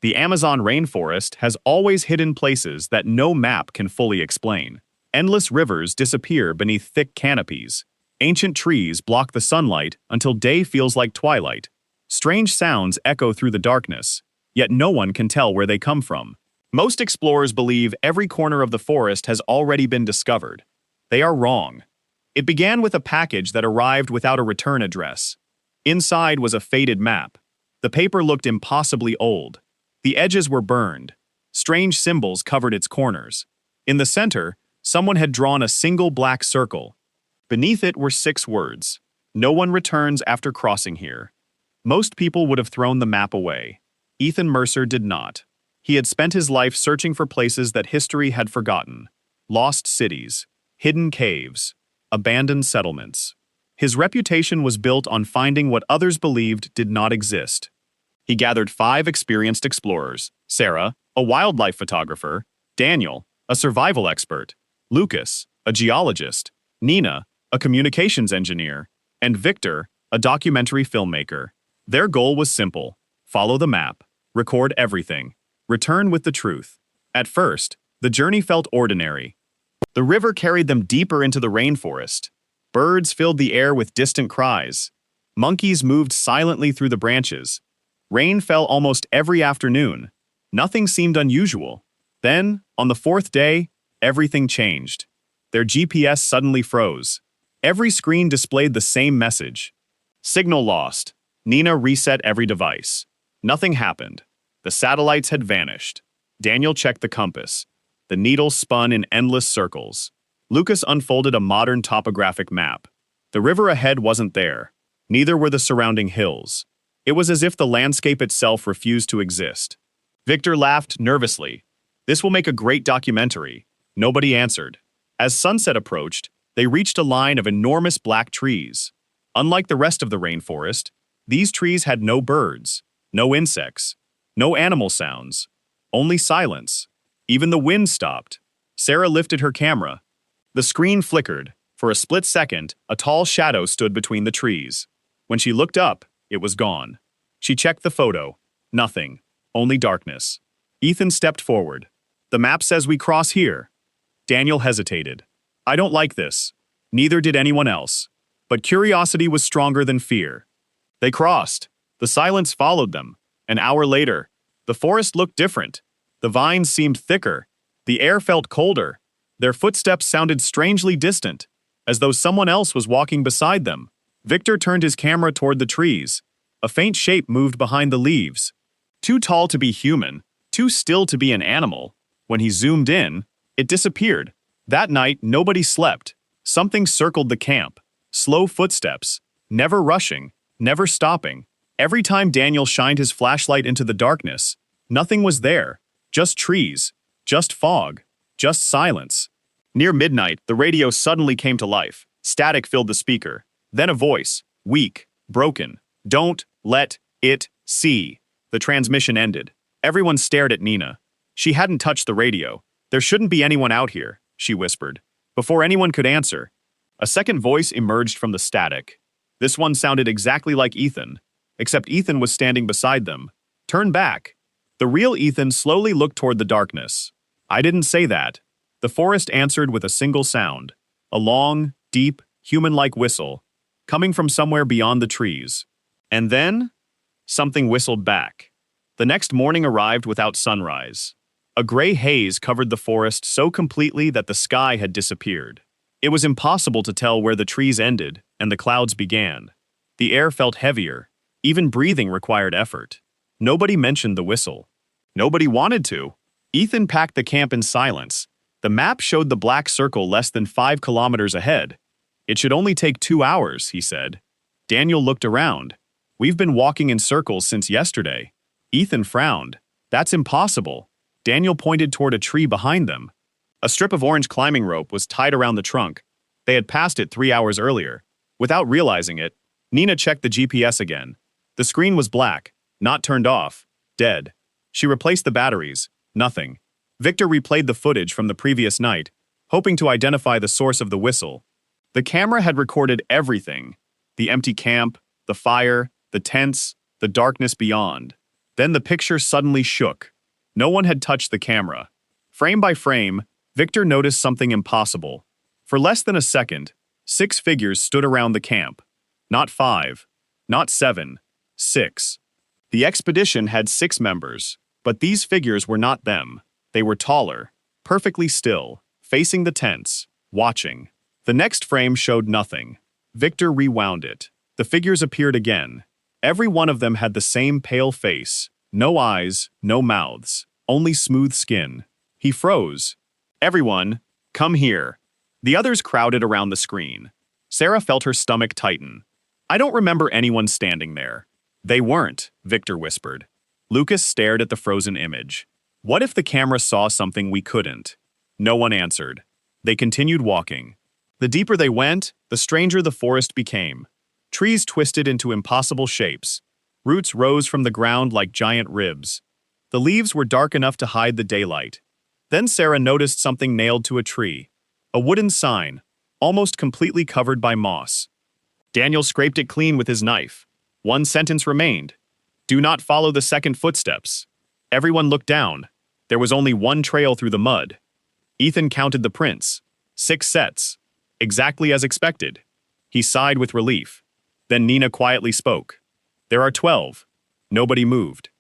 The Amazon rainforest has always hidden places that no map can fully explain. Endless rivers disappear beneath thick canopies. Ancient trees block the sunlight until day feels like twilight. Strange sounds echo through the darkness, yet no one can tell where they come from. Most explorers believe every corner of the forest has already been discovered. They are wrong. It began with a package that arrived without a return address. Inside was a faded map. The paper looked impossibly old. The edges were burned. Strange symbols covered its corners. In the center, someone had drawn a single black circle. Beneath it were 6 words. No one returns after crossing here. Most people would have thrown the map away. Ethan Mercer did not. He had spent his life searching for places that history had forgotten. Lost cities, hidden caves, abandoned settlements. His reputation was built on finding what others believed did not exist. He gathered 5 experienced explorers: Sarah, a wildlife photographer; Daniel, a survival expert; Lucas, a geologist; Nina, a communications engineer; and Victor, a documentary filmmaker. Their goal was simple: follow the map, record everything, return with the truth. At first, the journey felt ordinary. The river carried them deeper into the rainforest. Birds filled the air with distant cries. Monkeys moved silently through the branches. Rain fell almost every afternoon. Nothing seemed unusual. Then, on the 4th day, everything changed. Their GPS suddenly froze. Every screen displayed the same message. Signal lost. Nina reset every device. Nothing happened. The satellites had vanished. Daniel checked the compass. The needle spun in endless circles. Lucas unfolded a modern topographic map. The river ahead wasn't there. Neither were the surrounding hills. It was as if the landscape itself refused to exist. Victor laughed nervously. This will make a great documentary. Nobody answered. As sunset approached, they reached a line of enormous black trees. Unlike the rest of the rainforest, these trees had no birds, no insects, no animal sounds, only silence. Even the wind stopped. Sarah lifted her camera. The screen flickered. For a split second, a tall shadow stood between the trees. When she looked up, it was gone. She checked the photo. Nothing. Only darkness. Ethan stepped forward. The map says we cross here. Daniel hesitated. I don't like this. Neither did anyone else. But curiosity was stronger than fear. They crossed. The silence followed them. An hour later, the forest looked different. The vines seemed thicker. The air felt colder. Their footsteps sounded strangely distant, as though someone else was walking beside them. Victor turned his camera toward the trees. A faint shape moved behind the leaves. Too tall to be human, too still to be an animal. When he zoomed in, it disappeared. That night, nobody slept. Something circled the camp. Slow footsteps, never rushing, never stopping. Every time Daniel shined his flashlight into the darkness, nothing was there. Just trees, just fog, just silence. Near midnight, the radio suddenly came to life. Static filled the speaker. Then a voice, weak, broken. Don't let it see. The transmission ended. Everyone stared at Nina. She hadn't touched the radio. There shouldn't be anyone out here, she whispered. Before anyone could answer, a second voice emerged from the static. This one sounded exactly like Ethan, except Ethan was standing beside them. Turn back. The real Ethan slowly looked toward the darkness. I didn't say that. The forest answered with a single sound. A long, deep, human-like whistle, coming from somewhere beyond the trees. And then, something whistled back. The next morning arrived without sunrise. A gray haze covered the forest so completely that the sky had disappeared. It was impossible to tell where the trees ended and the clouds began. The air felt heavier. Even breathing required effort. Nobody mentioned the whistle. Nobody wanted to. Ethan packed the camp in silence. The map showed the black circle less than 5 kilometers ahead. It should only take 2 hours, he said. Daniel looked around. We've been walking in circles since yesterday. Ethan frowned. That's impossible. Daniel pointed toward a tree behind them. A strip of orange climbing rope was tied around the trunk. They had passed it 3 hours earlier. Without realizing it, Nina checked the GPS again. The screen was black, not turned off, dead. She replaced the batteries. Nothing. Victor replayed the footage from the previous night, hoping to identify the source of the whistle. The camera had recorded everything. The empty camp, the fire, the tents, the darkness beyond. Then the picture suddenly shook. No one had touched the camera. Frame by frame, Victor noticed something impossible. For less than a second, 6 figures stood around the camp. Not 5, not 7, 6. The expedition had 6 members, but these figures were not them. They were taller, perfectly still, facing the tents, watching. The next frame showed nothing. Victor rewound it. The figures appeared again. Every one of them had the same pale face, no eyes, no mouths, only smooth skin. He froze. "Everyone, come here." The others crowded around the screen. Sarah felt her stomach tighten. "I don't remember anyone standing there." "They weren't," Victor whispered. Lucas stared at the frozen image. "What if the camera saw something we couldn't?" No one answered. They continued walking. The deeper they went, the stranger the forest became. Trees twisted into impossible shapes. Roots rose from the ground like giant ribs. The leaves were dark enough to hide the daylight. Then Sarah noticed something nailed to a tree. A wooden sign, almost completely covered by moss. Daniel scraped it clean with his knife. One sentence remained. "Do not follow the second footsteps." Everyone looked down. There was only one trail through the mud. Ethan counted the prints. 6 sets. Exactly as expected. He sighed with relief. Then Nina quietly spoke. "There are 12. Nobody moved."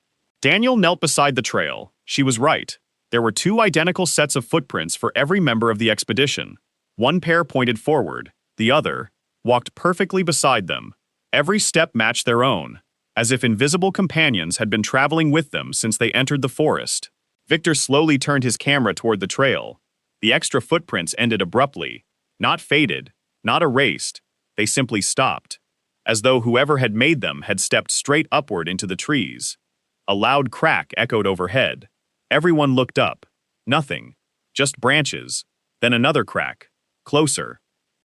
Daniel knelt beside the trail. She was right. There were 2 identical sets of footprints for every member of the expedition. One pair pointed forward, the other walked perfectly beside them. Every step matched their own, as if invisible companions had been traveling with them since they entered the forest. Victor slowly turned his camera toward the trail. The extra footprints ended abruptly, not faded, not erased. They simply stopped, as though whoever had made them had stepped straight upward into the trees. A loud crack echoed overhead. Everyone looked up. Nothing. Just branches. Then another crack. Closer.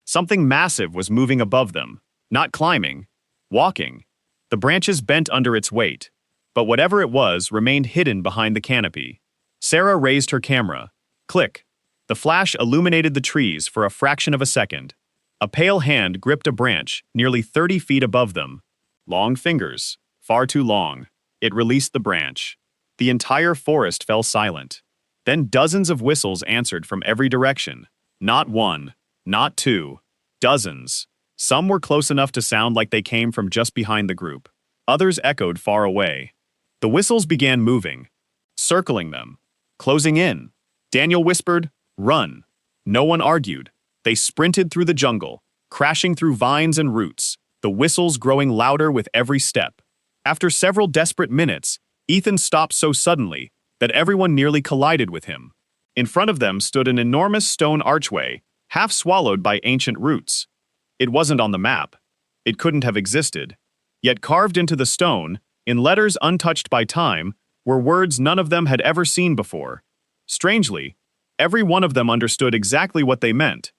Something massive was moving above them. Not climbing. Walking. The branches bent under its weight. But whatever it was remained hidden behind the canopy. Sarah raised her camera. Click. The flash illuminated the trees for a fraction of a second. A pale hand gripped a branch nearly 30 feet above them. Long fingers. Far too long. It released the branch. The entire forest fell silent. Then dozens of whistles answered from every direction. Not one, not 2, dozens. Some were close enough to sound like they came from just behind the group. Others echoed far away. The whistles began moving, circling them, closing in. Daniel whispered, "Run." No one argued. They sprinted through the jungle, crashing through vines and roots, the whistles growing louder with every step. After several desperate minutes, Ethan stopped so suddenly that everyone nearly collided with him. In front of them stood an enormous stone archway, half swallowed by ancient roots. It wasn't on the map. It couldn't have existed. Yet carved into the stone, in letters untouched by time, were words none of them had ever seen before. Strangely, every one of them understood exactly what they meant.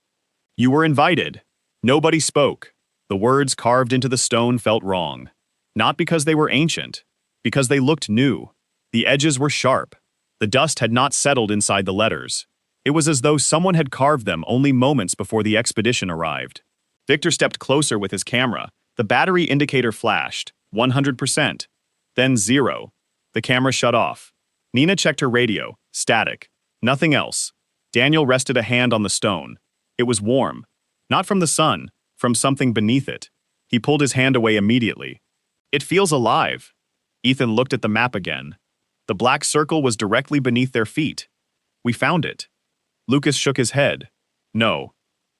"You were invited." Nobody spoke. The words carved into the stone felt wrong. Not because they were ancient, because they looked new. The edges were sharp. The dust had not settled inside the letters. It was as though someone had carved them only moments before the expedition arrived. Victor stepped closer with his camera. The battery indicator flashed, 100%. Then 0. The camera shut off. Nina checked her radio, static. Nothing else. Daniel rested a hand on the stone. It was warm. Not from the sun, from something beneath it. He pulled his hand away immediately. "It feels alive." Ethan looked at the map again. The black circle was directly beneath their feet. "We found it." Lucas shook his head. "No.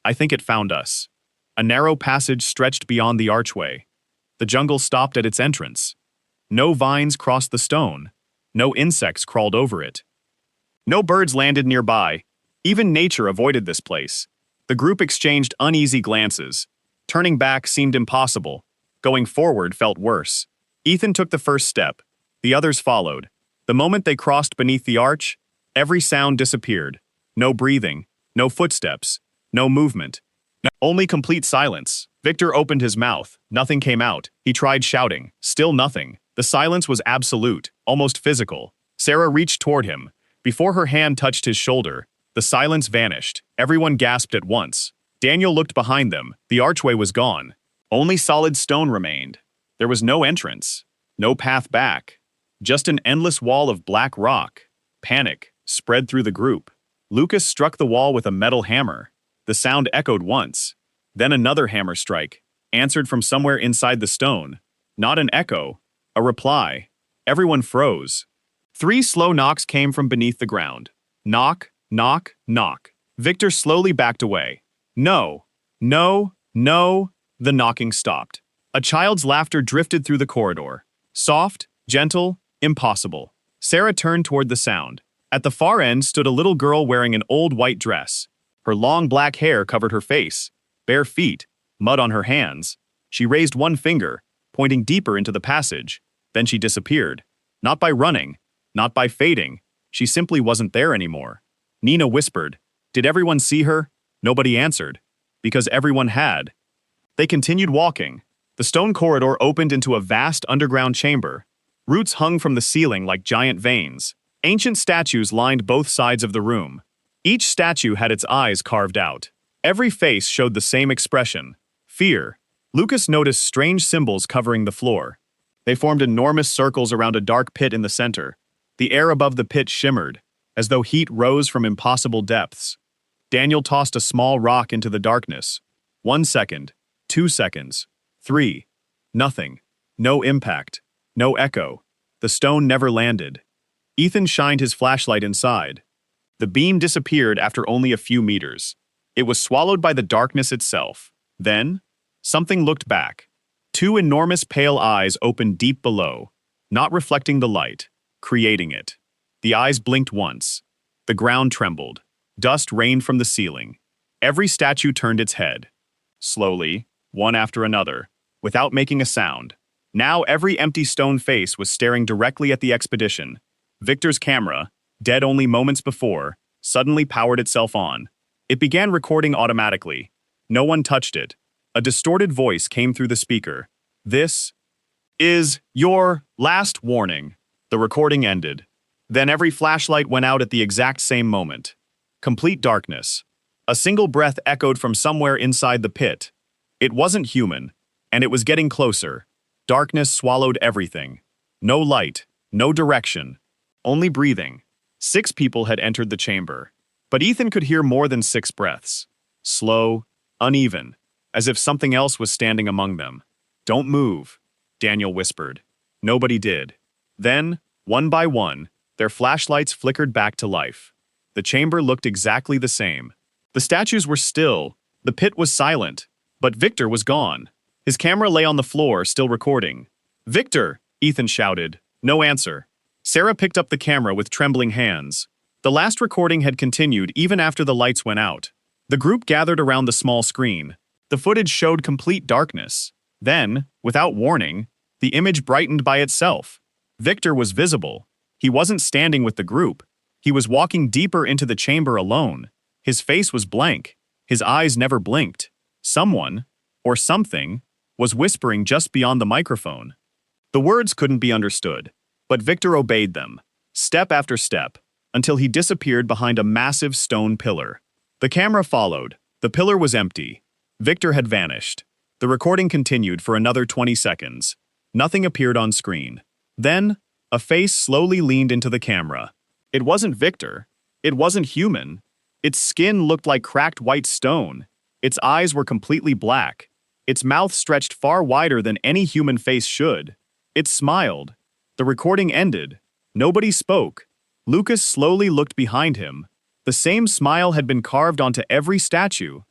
I think it found us." A narrow passage stretched beyond the archway. The jungle stopped at its entrance. No vines crossed the stone. No insects crawled over it. No birds landed nearby. Even nature avoided this place. The group exchanged uneasy glances. Turning back seemed impossible. Going forward felt worse. Ethan took the first step. The others followed. The moment they crossed beneath the arch, every sound disappeared. No breathing, no footsteps, no movement. Only complete silence. Victor opened his mouth. Nothing came out. He tried shouting. Still nothing. The silence was absolute, almost physical. Sarah reached toward him. Before her hand touched his shoulder, the silence vanished. Everyone gasped at once. Daniel looked behind them. The archway was gone. Only solid stone remained. There was no entrance. No path back. Just an endless wall of black rock. Panic spread through the group. Lucas struck the wall with a metal hammer. The sound echoed once. Then another hammer strike, answered from somewhere inside the stone. Not an echo, a reply. Everyone froze. 3 slow knocks came from beneath the ground. Knock, knock, knock. Victor slowly backed away. No, no, no. The knocking stopped. A child's laughter drifted through the corridor. Soft, gentle, impossible. Sarah turned toward the sound. At the far end stood a little girl wearing an old white dress. Her long black hair covered her face. Bare feet, mud on her hands. She raised one finger, pointing deeper into the passage. Then she disappeared. Not by running, not by fading. She simply wasn't there anymore. Nina whispered. Did everyone see her? Nobody answered. Because everyone had. They continued walking. The stone corridor opened into a vast underground chamber. Roots hung from the ceiling like giant veins. Ancient statues lined both sides of the room. Each statue had its eyes carved out. Every face showed the same expression. Fear. Lucas noticed strange symbols covering the floor. They formed enormous circles around a dark pit in the center. The air above the pit shimmered, as though heat rose from impossible depths. Daniel tossed a small rock into the darkness. 1 second, 2 seconds, 3. Nothing. No impact. No echo. The stone never landed. Ethan shined his flashlight inside. The beam disappeared after only a few meters. It was swallowed by the darkness itself. Then, something looked back. 2 enormous pale eyes opened deep below, not reflecting the light, creating it. The eyes blinked once. The ground trembled. Dust rained from the ceiling. Every statue turned its head. Slowly, one after another, without making a sound. Now every empty stone face was staring directly at the expedition. Victor's camera, dead only moments before, suddenly powered itself on. It began recording automatically. No one touched it. A distorted voice came through the speaker. This is your last warning. The recording ended. Then every flashlight went out at the exact same moment. Complete darkness. A single breath echoed from somewhere inside the pit. It wasn't human, and it was getting closer. Darkness swallowed everything. No light, no direction, only breathing. 6 people had entered the chamber, but Ethan could hear more than 6 breaths. Slow, uneven, as if something else was standing among them. Don't move, Daniel whispered. Nobody did. Then, one by one, their flashlights flickered back to life. The chamber looked exactly the same. The statues were still, the pit was silent, but Victor was gone. His camera lay on the floor, still recording. Victor, Ethan shouted. No answer. Sarah picked up the camera with trembling hands. The last recording had continued even after the lights went out. The group gathered around the small screen. The footage showed complete darkness. Then, without warning, the image brightened by itself. Victor was visible. He wasn't standing with the group. He was walking deeper into the chamber alone. His face was blank. His eyes never blinked. Someone, or something, was whispering just beyond the microphone. The words couldn't be understood, but Victor obeyed them, step after step, until he disappeared behind a massive stone pillar. The camera followed. The pillar was empty. Victor had vanished. The recording continued for another 20 seconds. Nothing appeared on screen. Then, a face slowly leaned into the camera. It wasn't Victor. It wasn't human. Its skin looked like cracked white stone. Its eyes were completely black. Its mouth stretched far wider than any human face should. It smiled. The recording ended. Nobody spoke. Lucas slowly looked behind him. The same smile had been carved onto every statue.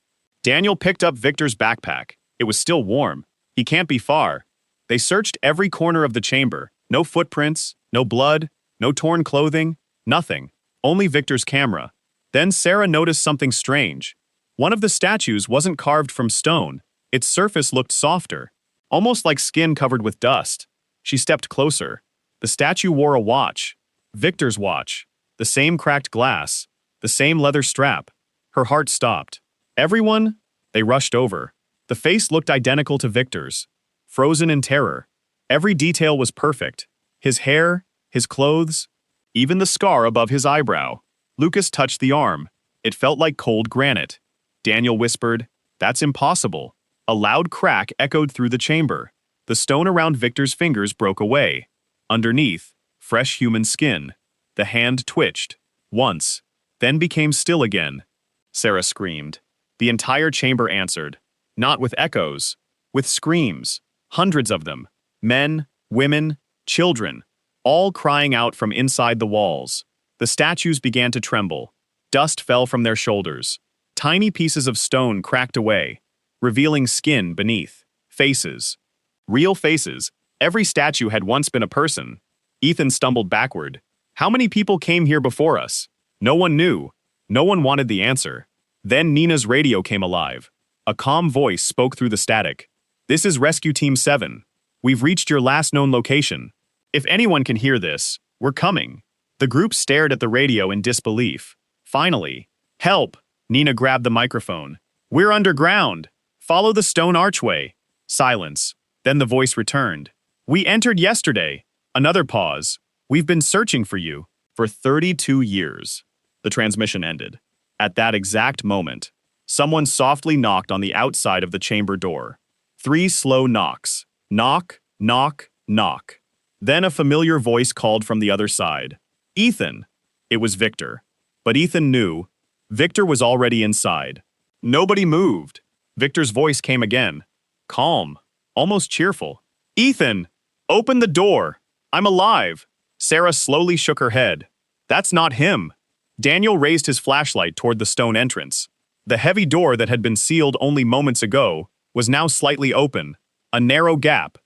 Daniel picked up Victor's backpack. It was still warm. He can't be far. They searched every corner of the chamber. No footprints, no blood, no torn clothing, nothing. Only Victor's camera. Then Sarah noticed something strange. One of the statues wasn't carved from stone. Its surface looked softer, almost like skin covered with dust. She stepped closer. The statue wore a watch. Victor's watch. The same cracked glass. The same leather strap. Her heart stopped. Everyone? They rushed over. The face looked identical to Victor's. Frozen in terror. Every detail was perfect. His hair, his clothes, even the scar above his eyebrow. Lucas touched the arm. It felt like cold granite. Daniel whispered, "That's impossible." A loud crack echoed through the chamber. The stone around Victor's fingers broke away. Underneath, fresh human skin. The hand twitched. Once. Then became still again. Sarah screamed. The entire chamber answered. Not with echoes. With screams. Hundreds of them. Men, women, children. All crying out from inside the walls. The statues began to tremble. Dust fell from their shoulders. Tiny pieces of stone cracked away, revealing skin beneath. Faces. Real faces. Every statue had once been a person. Ethan stumbled backward. How many people came here before us? No one knew. No one wanted the answer. Then Nina's radio came alive. A calm voice spoke through the static. This is Rescue Team 7. We've reached your last known location. If anyone can hear this, we're coming. The group stared at the radio in disbelief. Finally, help! Nina grabbed the microphone. We're underground. Follow the stone archway. Silence. Then the voice returned. We entered yesterday. Another pause. We've been searching for you for 32 years. The transmission ended. At that exact moment, someone softly knocked on the outside of the chamber door. 3 slow knocks. Knock, knock, knock. Then a familiar voice called from the other side. Ethan. It was Victor. But Ethan knew. Victor was already inside. Nobody moved. Victor's voice came again. Calm. Almost cheerful. Ethan! Open the door! I'm alive! Sarah slowly shook her head. That's not him. Daniel raised his flashlight toward the stone entrance. The heavy door that had been sealed only moments ago was now slightly open. A narrow gap.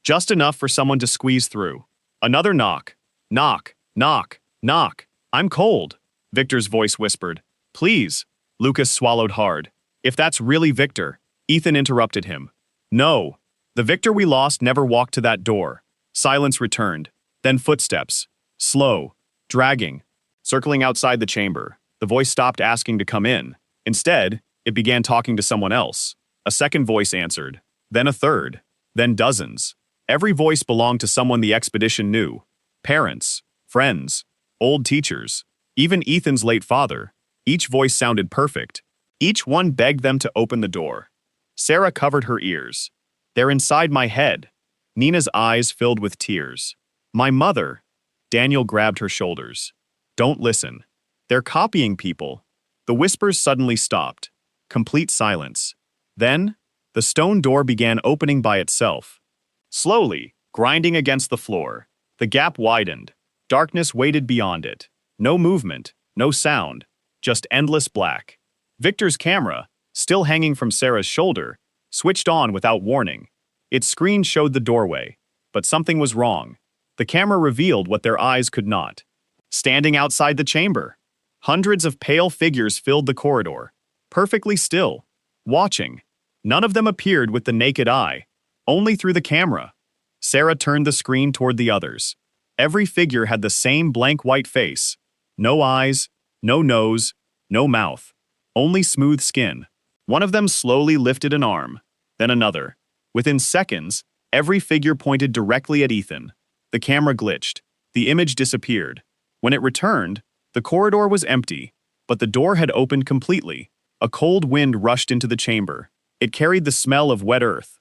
Just enough for someone to squeeze through. Another knock. Knock, knock, knock. I'm cold. Victor's voice whispered. Please. Lucas swallowed hard. If that's really Victor. Ethan interrupted him. No. The Victor we lost never walked to that door. Silence returned. Then footsteps. Slow. Dragging. Circling outside the chamber. The voice stopped asking to come in. Instead, it began talking to someone else. A second voice answered. Then a third. Then dozens. Every voice belonged to someone the expedition knew. Parents. Friends. Old teachers. Even Ethan's late father. Each voice sounded perfect. Each one begged them to open the door. Sarah covered her ears. They're inside my head. Nina's eyes filled with tears. My mother. Daniel grabbed her shoulders. Don't listen. They're copying people. The whispers suddenly stopped. Complete silence. Then, the stone door began opening by itself. Slowly, grinding against the floor. The gap widened. Darkness waited beyond it. No movement, no sound, just endless black. Victor's camera, still hanging from Sarah's shoulder, switched on without warning. Its screen showed the doorway, but something was wrong. The camera revealed what their eyes could not. Standing outside the chamber, hundreds of pale figures filled the corridor, perfectly still, watching. None of them appeared with the naked eye, only through the camera. Sarah turned the screen toward the others. Every figure had the same blank white face. No eyes, no nose, no mouth. Only smooth skin. One of them slowly lifted an arm, then another. Within seconds, every figure pointed directly at Ethan. The camera glitched. The image disappeared. When it returned, the corridor was empty, but the door had opened completely. A cold wind rushed into the chamber. It carried the smell of wet earth.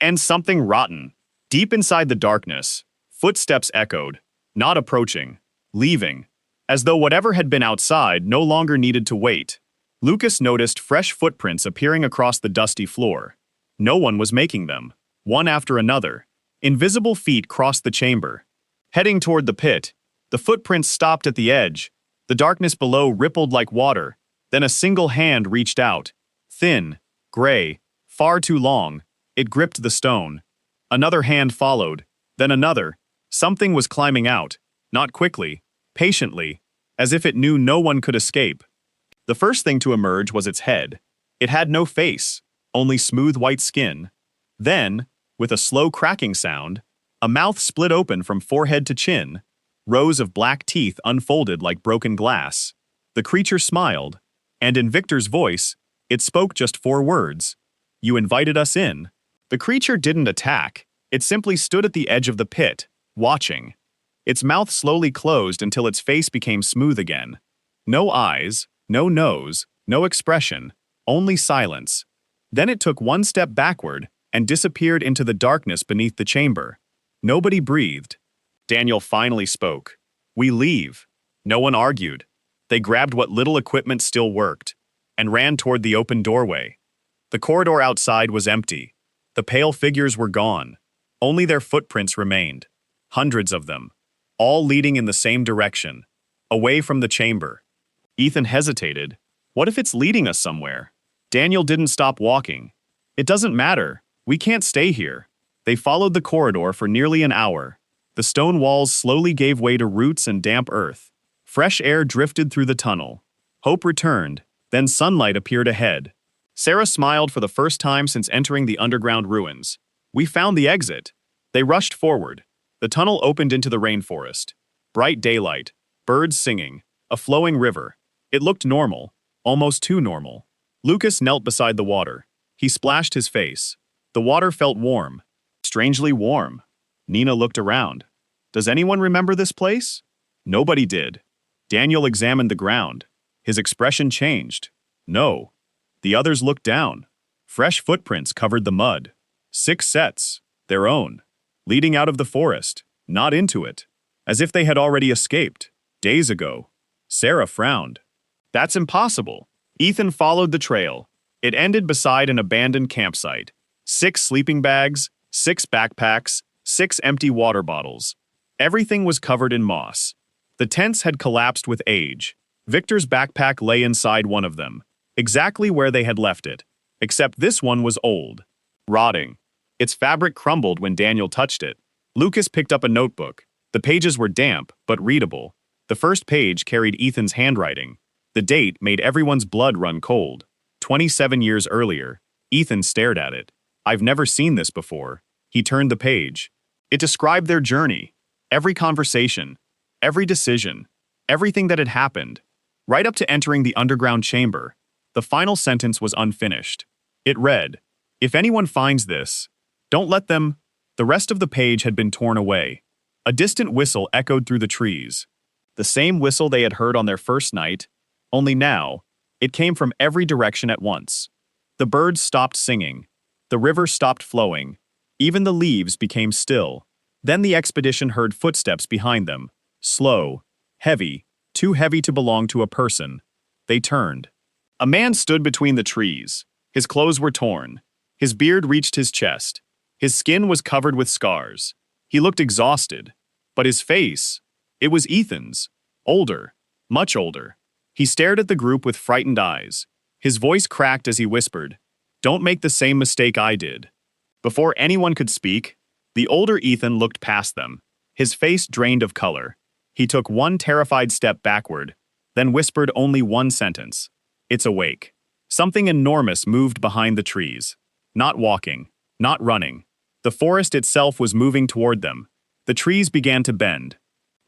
And something rotten. Deep inside the darkness, footsteps echoed, not approaching, leaving, as though whatever had been outside no longer needed to wait. Lucas noticed fresh footprints appearing across the dusty floor. No one was making them. One after another, invisible feet crossed the chamber. Heading toward the pit, the footprints stopped at the edge. The darkness below rippled like water. Then a single hand reached out. Thin, gray, far too long. It gripped the stone. Another hand followed. Then another. Something was climbing out. Not quickly, patiently, as if it knew no one could escape. The first thing to emerge was its head. It had no face, only smooth white skin. Then, with a slow cracking sound, a mouth split open from forehead to chin. Rows of black teeth unfolded like broken glass. The creature smiled, and in Victor's voice, it spoke just 4 words. You invited us in. The creature didn't attack. It simply stood at the edge of the pit, watching. Its mouth slowly closed until its face became smooth again. No eyes, no nose, no expression, only silence. Then it took one step backward and disappeared into the darkness beneath the chamber. Nobody breathed. Daniel finally spoke. We leave. No one argued. They grabbed what little equipment still worked and ran toward the open doorway. The corridor outside was empty. The pale figures were gone. Only their footprints remained. Hundreds of them, all leading in the same direction, away from the chamber. Ethan hesitated. What if it's leading us somewhere? Daniel didn't stop walking. It doesn't matter. We can't stay here. They followed the corridor for nearly an hour. The stone walls slowly gave way to roots and damp earth. Fresh air drifted through the tunnel. Hope returned, then sunlight appeared ahead. Sarah smiled for the first time since entering the underground ruins. We found the exit. They rushed forward. The tunnel opened into the rainforest. Bright daylight, birds singing, a flowing river. It looked normal, almost too normal. Lucas knelt beside the water. He splashed his face. The water felt warm, strangely warm. Nina looked around. Does anyone remember this place? Nobody did. Daniel examined the ground. His expression changed. No. The others looked down. Fresh footprints covered the mud. 6 sets, their own, leading out of the forest, not into it, as if they had already escaped, days ago. Sarah frowned. That's impossible. Ethan followed the trail. It ended beside an abandoned campsite. 6 sleeping bags, 6 backpacks, 6 empty water bottles. Everything was covered in moss. The tents had collapsed with age. Victor's backpack lay inside one of them, exactly where they had left it, except this one was old, rotting. Its fabric crumbled when Daniel touched it. Lucas picked up a notebook. The pages were damp, but readable. The first page carried Ethan's handwriting. The date made everyone's blood run cold. 27 years earlier. Ethan stared at it. I've never seen this before. He turned the page. It described their journey. Every conversation. Every decision. Everything that had happened. Right up to entering the underground chamber. The final sentence was unfinished. It read, "If anyone finds this, don't let them..." The rest of the page had been torn away. A distant whistle echoed through the trees. The same whistle they had heard on their first night, only now, it came from every direction at once. The birds stopped singing. The river stopped flowing. Even the leaves became still. Then the expedition heard footsteps behind them. Slow, heavy, too heavy to belong to a person. They turned. A man stood between the trees. His clothes were torn. His beard reached his chest. His skin was covered with scars. He looked exhausted. But his face, it was Ethan's. Older, much older. He stared at the group with frightened eyes. His voice cracked as he whispered, "Don't make the same mistake I did." Before anyone could speak, the older Ethan looked past them. His face drained of color. He took one terrified step backward, then whispered only one sentence. "It's awake." Something enormous moved behind the trees. Not walking, not running. The forest itself was moving toward them. The trees began to bend.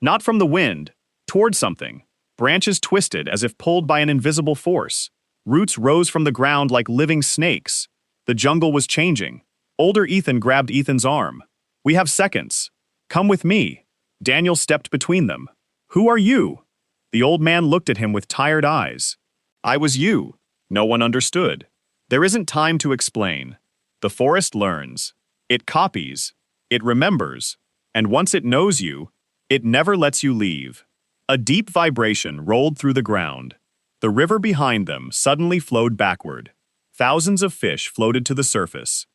Not from the wind, toward something. Branches twisted as if pulled by an invisible force. Roots rose from the ground like living snakes. The jungle was changing. Older Ethan grabbed Ethan's arm. "We have seconds. Come with me." Daniel stepped between them. "Who are you?" The old man looked at him with tired eyes. "I was you." No one understood. There isn't time to explain. The forest learns. It copies. It remembers. And once it knows you, it never lets you leave. A deep vibration rolled through the ground. The river behind them suddenly flowed backward. Thousands of fish floated to the surface.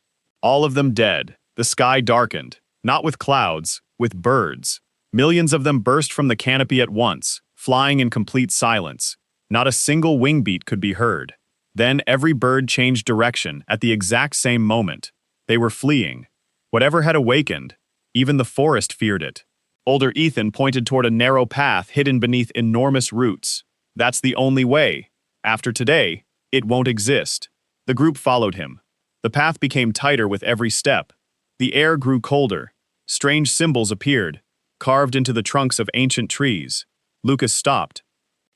All of them dead. The sky darkened, not with clouds, with birds. Millions of them burst from the canopy at once, flying in complete silence. Not a single wing beat could be heard. Then every bird changed direction at the exact same moment. They were fleeing. Whatever had awakened, even the forest feared it. Older Ethan pointed toward a narrow path hidden beneath enormous roots. "That's the only way. After today, it won't exist." The group followed him. The path became tighter with every step. The air grew colder. Strange symbols appeared, carved into the trunks of ancient trees. Lucas stopped.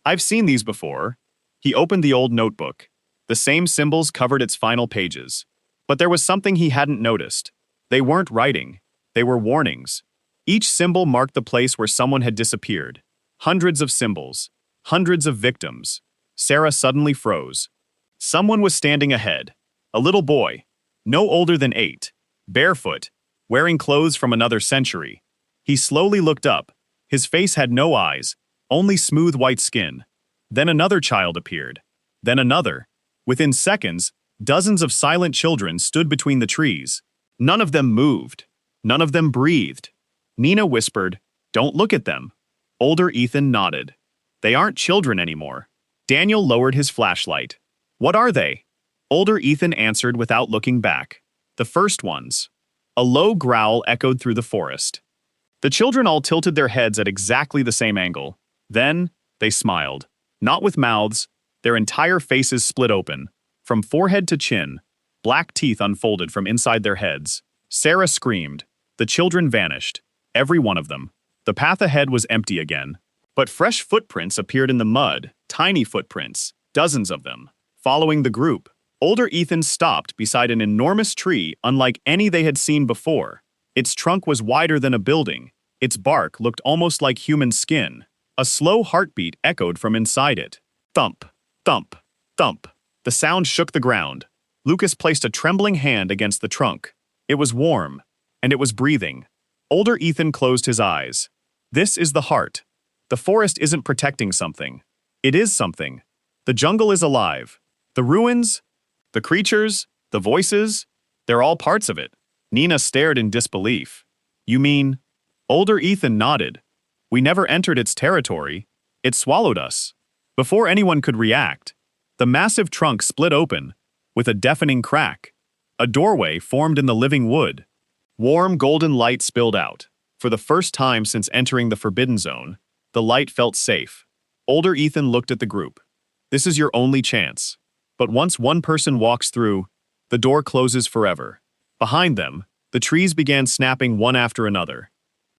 "I've seen these before." He opened the old notebook. The same symbols covered its final pages. But there was something he hadn't noticed. They weren't writing. They were warnings. Each symbol marked the place where someone had disappeared. Hundreds of symbols. Hundreds of victims. Sarah suddenly froze. Someone was standing ahead. A little boy. No older than 8. Barefoot. Wearing clothes from another century. He slowly looked up. His face had no eyes, only smooth white skin. Then another child appeared. Then another. Within seconds, dozens of silent children stood between the trees. None of them moved. None of them breathed. Nina whispered, "Don't look at them." Older Ethan nodded. "They aren't children anymore." Daniel lowered his flashlight. "What are they?" Older Ethan answered without looking back. "The first ones." A low growl echoed through the forest. The children all tilted their heads at exactly the same angle. Then, they smiled. Not with mouths, their entire faces split open. From forehead to chin, black teeth unfolded from inside their heads. Sarah screamed. The children vanished. Every one of them. The path ahead was empty again. But fresh footprints appeared in the mud, tiny footprints, dozens of them, following the group. Older Ethan stopped beside an enormous tree unlike any they had seen before. Its trunk was wider than a building. Its bark looked almost like human skin. A slow heartbeat echoed from inside it. Thump, thump, thump. The sound shook the ground. Lucas placed a trembling hand against the trunk. It was warm, and it was breathing. Older Ethan closed his eyes. This is the heart. The forest isn't protecting something. It is something. The jungle is alive. The ruins, the creatures, the voices, they're all parts of it. Nina stared in disbelief. "You mean?" Older Ethan nodded. "We never entered its territory. It swallowed us." Before anyone could react, the massive trunk split open, with a deafening crack. A doorway formed in the living wood. Warm golden light spilled out. For the first time since entering the Forbidden Zone, the light felt safe. Older Ethan looked at the group. "This is your only chance. But once one person walks through, the door closes forever." Behind them, the trees began snapping one after another.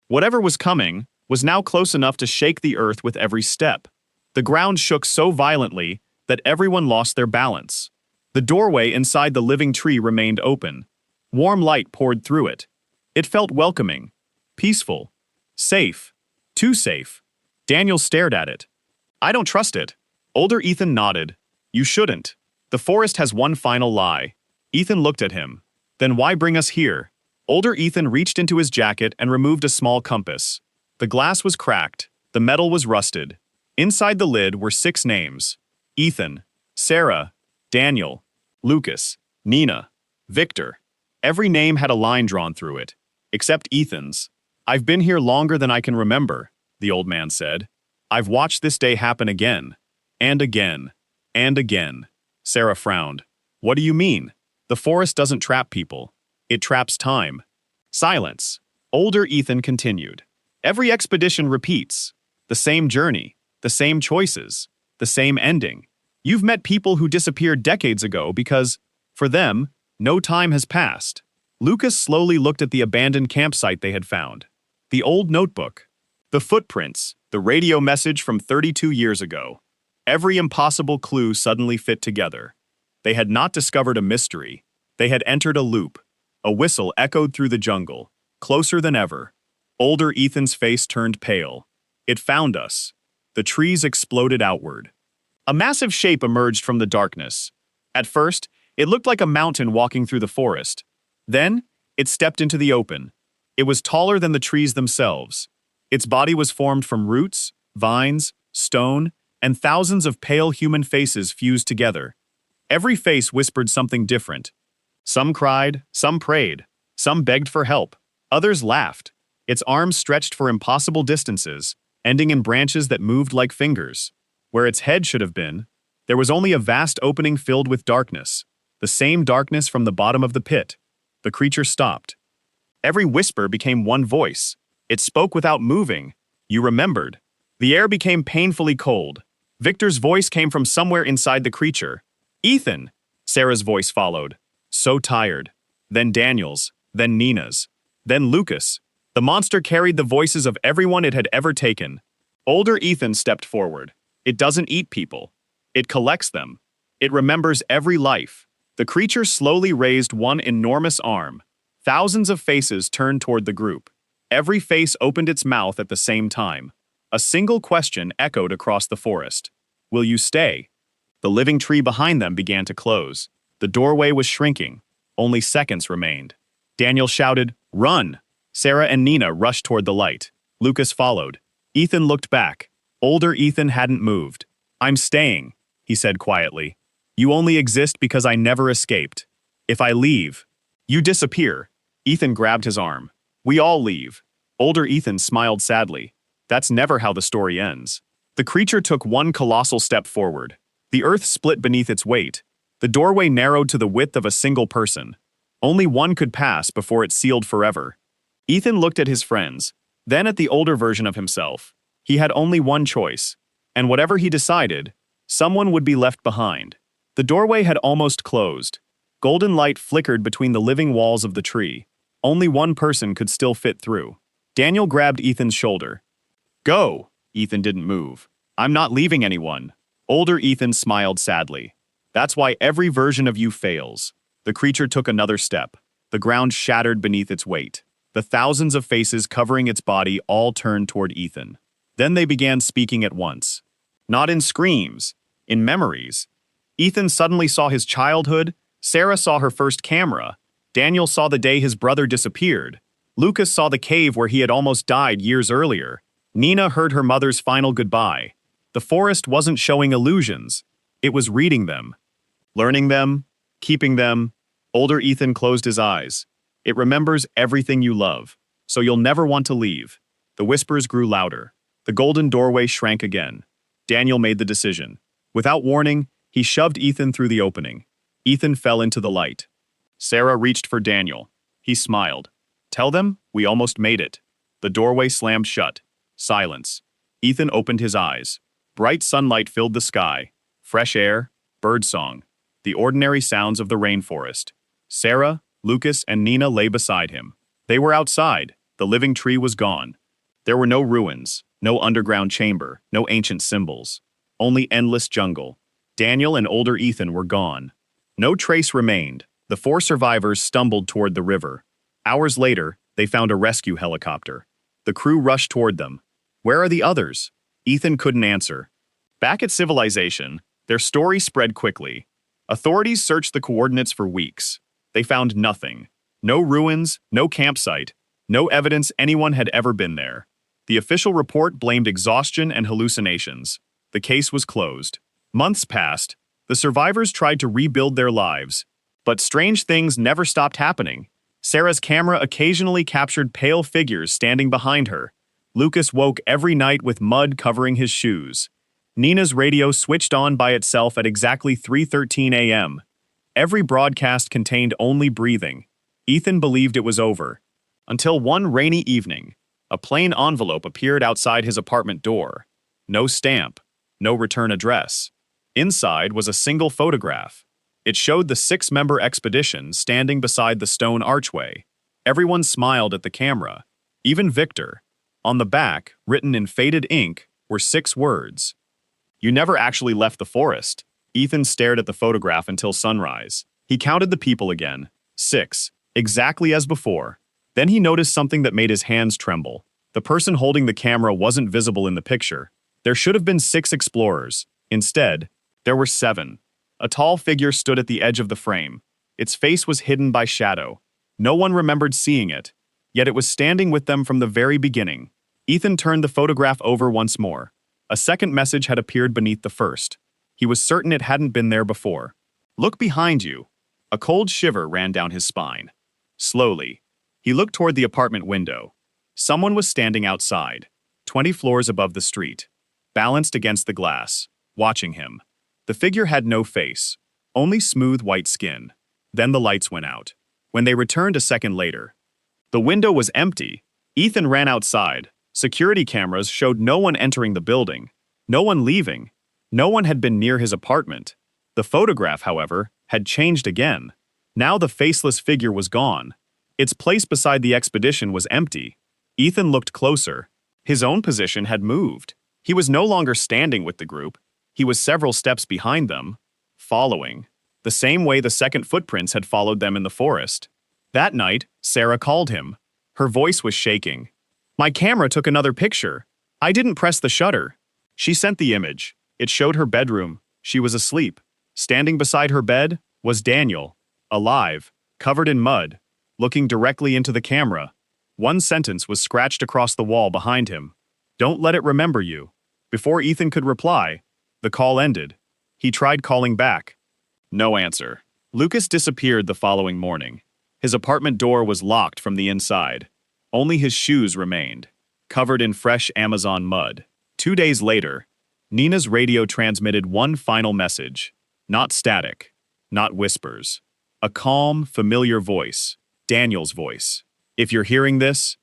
Whatever was coming was now close enough to shake the earth with every step. The ground shook so violently that everyone lost their balance. The doorway inside the living tree remained open. Warm light poured through it. It felt welcoming, peaceful, safe, too safe. Daniel stared at it. "I don't trust it." Older Ethan nodded. "You shouldn't. The forest has one final lie." Ethan looked at him. "Then why bring us here?" Older Ethan reached into his jacket and removed a small compass. The glass was cracked. The metal was rusted. Inside the lid were 6 names: Ethan, Sarah, Daniel, Lucas, Nina, Victor. Every name had a line drawn through it, except Ethan's. "I've been here longer than I can remember," the old man said. "I've watched this day happen again, and again, and again." Sarah frowned. "What do you mean?" "The forest doesn't trap people. It traps time." Silence. Older Ethan continued. "Every expedition repeats. The same journey, the same choices, the same ending. You've met people who disappeared decades ago because, for them, no time has passed." Lucas slowly looked at the abandoned campsite they had found. The old notebook. The footprints, the radio message from 32 years ago. Every impossible clue suddenly fit together. They had not discovered a mystery. They had entered a loop. A whistle echoed through the jungle, closer than ever. Older Ethan's face turned pale. "It found us." The trees exploded outward. A massive shape emerged from the darkness. At first, it looked like a mountain walking through the forest. Then, it stepped into the open. It was taller than the trees themselves. Its body was formed from roots, vines, stone, and thousands of pale human faces fused together. Every face whispered something different. Some cried, some prayed, some begged for help, others laughed. Its arms stretched for impossible distances, ending in branches that moved like fingers. Where its head should have been, there was only a vast opening filled with darkness, the same darkness from the bottom of the pit. The creature stopped. Every whisper became one voice. It spoke without moving. You remembered. The air became painfully cold. Victor's voice came from somewhere inside the creature. "Ethan!" Sarah's voice followed. So tired. Then Daniel's, then Nina's, then Lucas. The monster carried the voices of everyone it had ever taken. Older Ethan stepped forward. "It doesn't eat people. It collects them. It remembers every life." The creature slowly raised one enormous arm. Thousands of faces turned toward the group. Every face opened its mouth at the same time. A single question echoed across the forest. "Will you stay?" The living tree behind them began to close. The doorway was shrinking. Only seconds remained. Daniel shouted, "Run!" Sarah and Nina rushed toward the light. Lucas followed. Ethan looked back. Older Ethan hadn't moved. "I'm staying," he said quietly. "You only exist because I never escaped. If I leave, you disappear." Ethan grabbed his arm. "We all leave." Older Ethan smiled sadly. "That's never how the story ends." The creature took one colossal step forward. The earth split beneath its weight. The doorway narrowed to the width of a single person. Only one could pass before it sealed forever. Ethan looked at his friends, then at the older version of himself. He had only one choice, and whatever he decided, someone would be left behind. The doorway had almost closed. Golden light flickered between the living walls of the tree. Only one person could still fit through. Daniel grabbed Ethan's shoulder. "Go!" Ethan didn't move. "I'm not leaving anyone." Older Ethan smiled sadly. "That's why every version of you fails." The creature took another step. The ground shattered beneath its weight. The thousands of faces covering its body all turned toward Ethan. Then they began speaking at once. Not in screams, in memories. Ethan suddenly saw his childhood. Sarah saw her first camera. Daniel saw the day his brother disappeared. Lucas saw the cave where he had almost died years earlier. Nina heard her mother's final goodbye. The forest wasn't showing illusions. It was reading them. Learning them, keeping them. Older Ethan closed his eyes. It remembers everything you love, so you'll never want to leave. The whispers grew louder. The golden doorway shrank again. Daniel made the decision. Without warning, he shoved Ethan through the opening. Ethan fell into the light. Sarah reached for Daniel. He smiled. "Tell them we almost made it." The doorway slammed shut. Silence. Ethan opened his eyes. Bright sunlight filled the sky. Fresh air, birdsong, the ordinary sounds of the rainforest. Sarah, Lucas, and Nina lay beside him. They were outside. The living tree was gone. There were no ruins, no underground chamber, no ancient symbols. Only endless jungle. Daniel and older Ethan were gone. No trace remained. The four survivors stumbled toward the river. Hours later, they found a rescue helicopter. The crew rushed toward them. "Where are the others?" Ethan couldn't answer. Back at Civilization, their story spread quickly. Authorities searched the coordinates for weeks. They found nothing. No ruins, no campsite, no evidence anyone had ever been there. The official report blamed exhaustion and hallucinations. The case was closed. Months passed. The survivors tried to rebuild their lives. But strange things never stopped happening. Sarah's camera occasionally captured pale figures standing behind her. Lucas woke every night with mud covering his shoes. Nina's radio switched on by itself at exactly 3:13 a.m. Every broadcast contained only breathing. Ethan believed it was over. Until one rainy evening, a plain envelope appeared outside his apartment door. No stamp, no return address. Inside was a single photograph. It showed the 6-member expedition standing beside the stone archway. Everyone smiled at the camera, even Victor. On the back, written in faded ink, were 6 words. "You never actually left the forest." Ethan stared at the photograph until sunrise. He counted the people again. 6, exactly as before. Then he noticed something that made his hands tremble. The person holding the camera wasn't visible in the picture. There should have been 6 explorers. Instead, there were 7. A tall figure stood at the edge of the frame. Its face was hidden by shadow. No one remembered seeing it, yet it was standing with them from the very beginning. Ethan turned the photograph over once more. A second message had appeared beneath the first. He was certain it hadn't been there before. "Look behind you." A cold shiver ran down his spine. Slowly, he looked toward the apartment window. Someone was standing outside, 20 floors above the street, balanced against the glass, watching him. The figure had no face, only smooth white skin. Then the lights went out. When they returned a second later, the window was empty. Ethan ran outside. Security cameras showed no one entering the building, no one leaving. No one had been near his apartment. The photograph, however, had changed again. Now the faceless figure was gone. Its place beside the expedition was empty. Ethan looked closer. His own position had moved. He was no longer standing with the group. He was several steps behind them, following, the same way the second footprints had followed them in the forest. That night, Sarah called him. Her voice was shaking. "My camera took another picture. I didn't press the shutter." She sent the image. It showed her bedroom. She was asleep. Standing beside her bed was Daniel, alive, covered in mud, looking directly into the camera. One sentence was scratched across the wall behind him. Don't let it remember you. Before Ethan could reply, the call ended. He tried calling back. No answer. Lucas disappeared the following morning. His apartment door was locked from the inside. Only his shoes remained, covered in fresh Amazon mud. 2 days later, Nina's radio transmitted one final message. Not static, not whispers. A calm, familiar voice. Daniel's voice. If you're hearing this,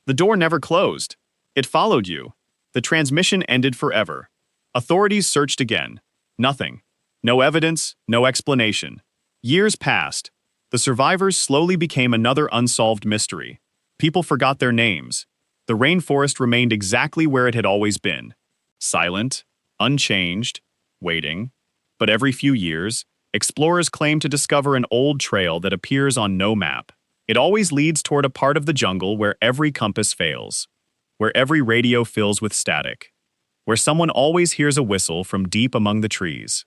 the door never closed. It followed you. The transmission ended forever. Authorities searched again. Nothing. No evidence, no explanation. Years passed. The survivors slowly became another unsolved mystery. People forgot their names. The rainforest remained exactly where it had always been. Silent, unchanged, waiting. But every few years, explorers claim to discover an old trail that appears on no map. It always leads toward a part of the jungle where every compass fails, where every radio fills with static, where someone always hears a whistle from deep among the trees.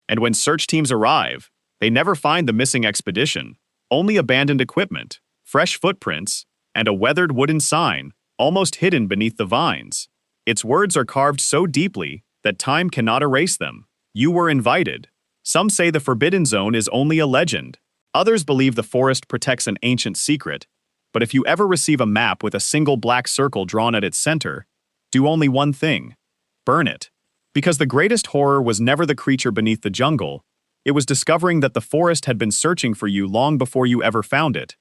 And when search teams arrive, they never find the missing expedition, only abandoned equipment, fresh footprints, and a weathered wooden sign, almost hidden beneath the vines. Its words are carved so deeply that time cannot erase them. You were invited. Some say the Forbidden Zone is only a legend. Others believe the forest protects an ancient secret. But if you ever receive a map with a single black circle drawn at its center, do only one thing: burn it. Because the greatest horror was never the creature beneath the jungle, it was discovering that the forest had been searching for you long before you ever found it.